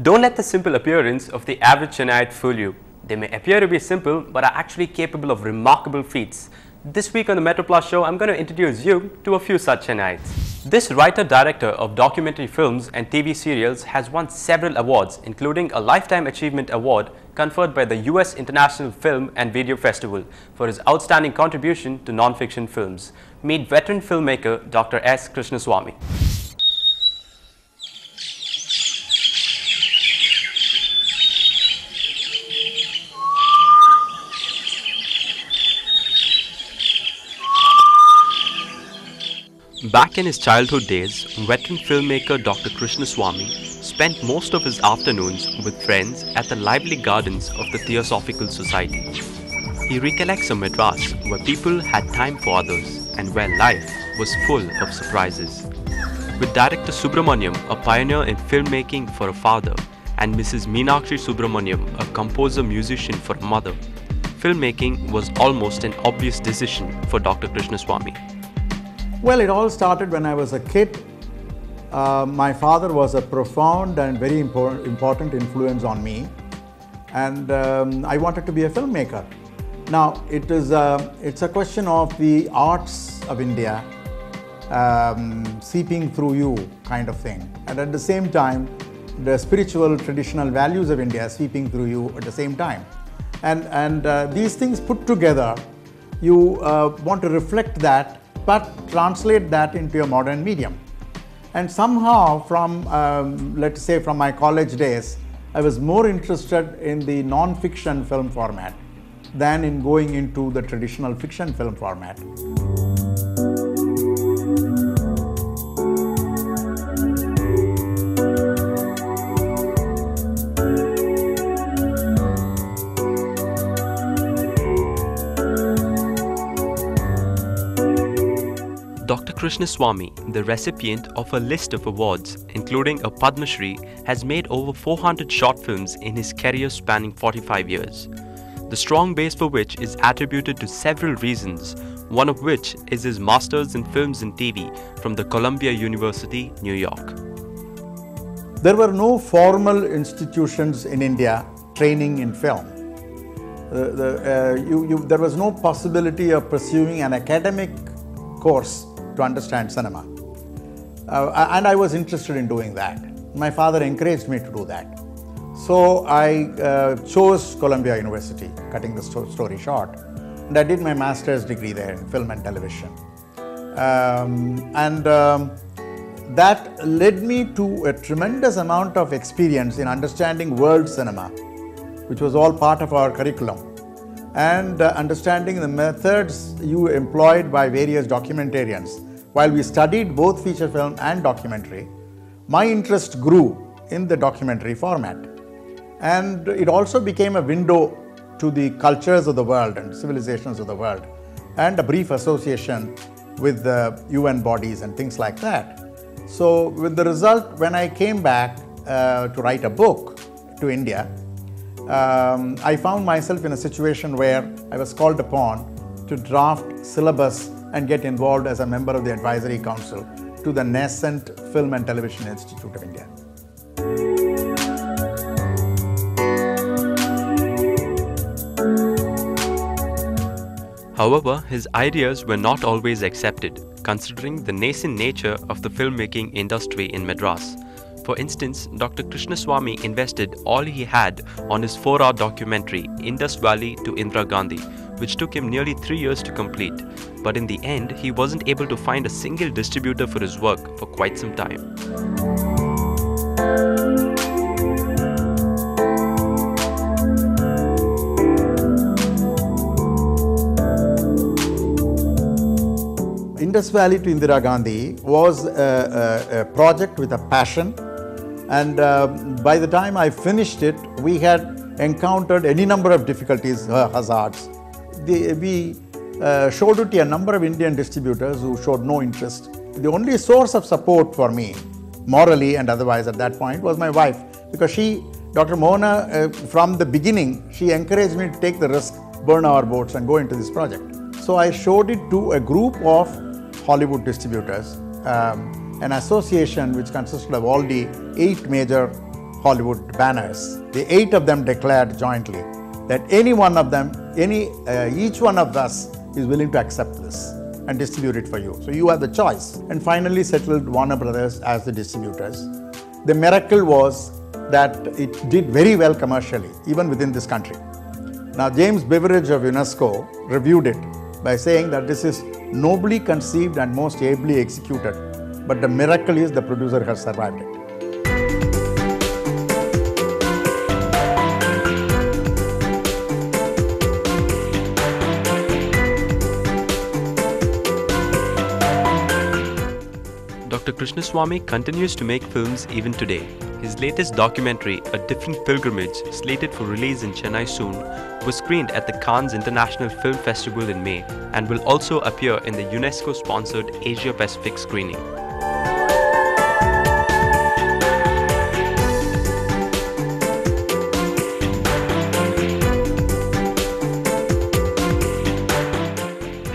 Don't let the simple appearance of the average Chennaiite fool you. They may appear to be simple, but are actually capable of remarkable feats. This week on the METROPLUS show, I'm going to introduce you to a few such Chennaiites. This writer-director of documentary films and TV serials has won several awards, including a Lifetime Achievement Award conferred by the US International Film and Video Festival for his outstanding contribution to non-fiction films. Meet veteran filmmaker Dr. S. Krishnaswamy. Back in his childhood days, veteran filmmaker Dr. Krishnaswamy spent most of his afternoons with friends at the lively gardens of the Theosophical Society. He recollects a Madras where people had time for others and where life was full of surprises. With director Subramaniam, a pioneer in filmmaking for a father, and Mrs. Meenakshi Subramaniam, a composer-musician for a mother, filmmaking was almost an obvious decision for Dr. Krishnaswamy. Well, it all started when I was a kid. My father was a profound and very important influence on me, and I wanted to be a filmmaker. Now, it's a question of the arts of India seeping through you kind of thing, and at the same time, the spiritual traditional values of India seeping through you at the same time. And these things put together, you want to reflect that, but translate that into a modern medium. And somehow from, let's say from my college days, I was more interested in the non-fiction film format than in going into the traditional fiction film format. Dr. Krishnaswamy, the recipient of a list of awards, including a Padma Shri, has made over 400 short films in his career spanning 45 years. The strong base for which is attributed to several reasons, one of which is his Masters in Films and TV from the Columbia University, New York. There were no formal institutions in India training in film. There was no possibility of pursuing an academic course to understand cinema. And I was interested in doing that. My father encouraged me to do that. So I chose Columbia University, cutting the story short. And I did my master's degree there in film and television. That led me to a tremendous amount of experience in understanding world cinema, which was all part of our curriculum, and understanding the methods employed by various documentarians. While we studied both feature film and documentary, my interest grew in the documentary format. And it also became a window to the cultures of the world and civilizations of the world, and a brief association with the UN bodies and things like that. So with the result, when I came back to write a book to India, I found myself in a situation where I was called upon to draft syllabus and get involved as a member of the advisory council to the nascent Film and Television Institute of India. However, his ideas were not always accepted, considering the nascent nature of the filmmaking industry in Madras. For instance, Dr. Krishnaswamy invested all he had on his 4-hour documentary Indus Valley to Indira Gandhi, which took him nearly 3 years to complete. But in the end, he wasn't able to find a single distributor for his work for quite some time. Indus Valley to Indira Gandhi was a project with a passion. And by the time I finished it, we had encountered any number of difficulties, hazards. We showed it to a number of Indian distributors who showed no interest. The only source of support for me, morally and otherwise at that point, was my wife. Because she, Dr. Mona, from the beginning, she encouraged me to take the risk, burn our boats and go into this project. So I showed it to a group of Hollywood distributors, an association which consisted of all the 8 major Hollywood banners. The 8 of them declared jointly that any one of them, each one of us is willing to accept this and distribute it for you. So you have the choice. And finally settled Warner Brothers as the distributors. The miracle was that it did very well commercially, even within this country. Now, James Beveridge of UNESCO reviewed it by saying that this is nobly conceived and most ably executed, but the miracle is the producer has survived it. Dr. Krishnaswamy continues to make films even today. His latest documentary, A Different Pilgrimage, slated for release in Chennai soon, was screened at the Cannes International Film Festival in May and will also appear in the UNESCO-sponsored Asia Pacific screening.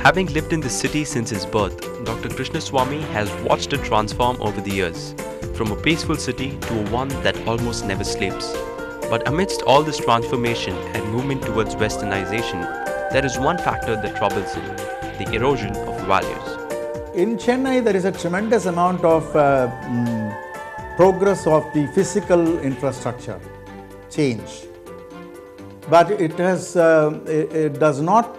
Having lived in the city since his birth, Dr. Krishnaswamy has watched it transform over the years, from a peaceful city to a one that almost never sleeps. But amidst all this transformation and movement towards westernization, there is one factor that troubles him: the erosion of values. In Chennai, there is a tremendous amount of progress of the physical infrastructure change, but it does not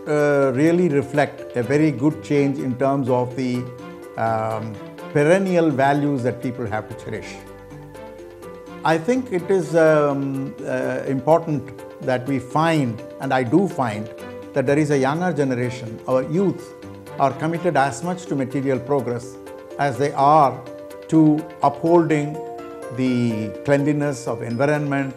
really reflect a very good change in terms of the perennial values that people have to cherish. I think it is important that we find, and I do find, that there is a younger generation, our youth, are committed as much to material progress as they are to upholding the cleanliness of environment,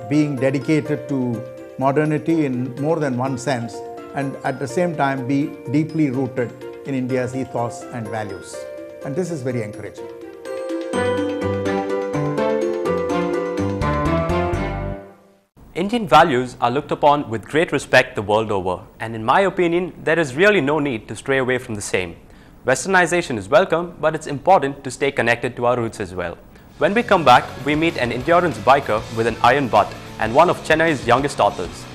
being dedicated to modernity in more than one sense, and at the same time be deeply rooted in India's ethos and values. And this is very encouraging. Indian values are looked upon with great respect the world over, and in my opinion, there is really no need to stray away from the same. Westernization is welcome, but it's important to stay connected to our roots as well. When we come back, we meet an endurance biker with an iron butt and one of Chennai's youngest authors.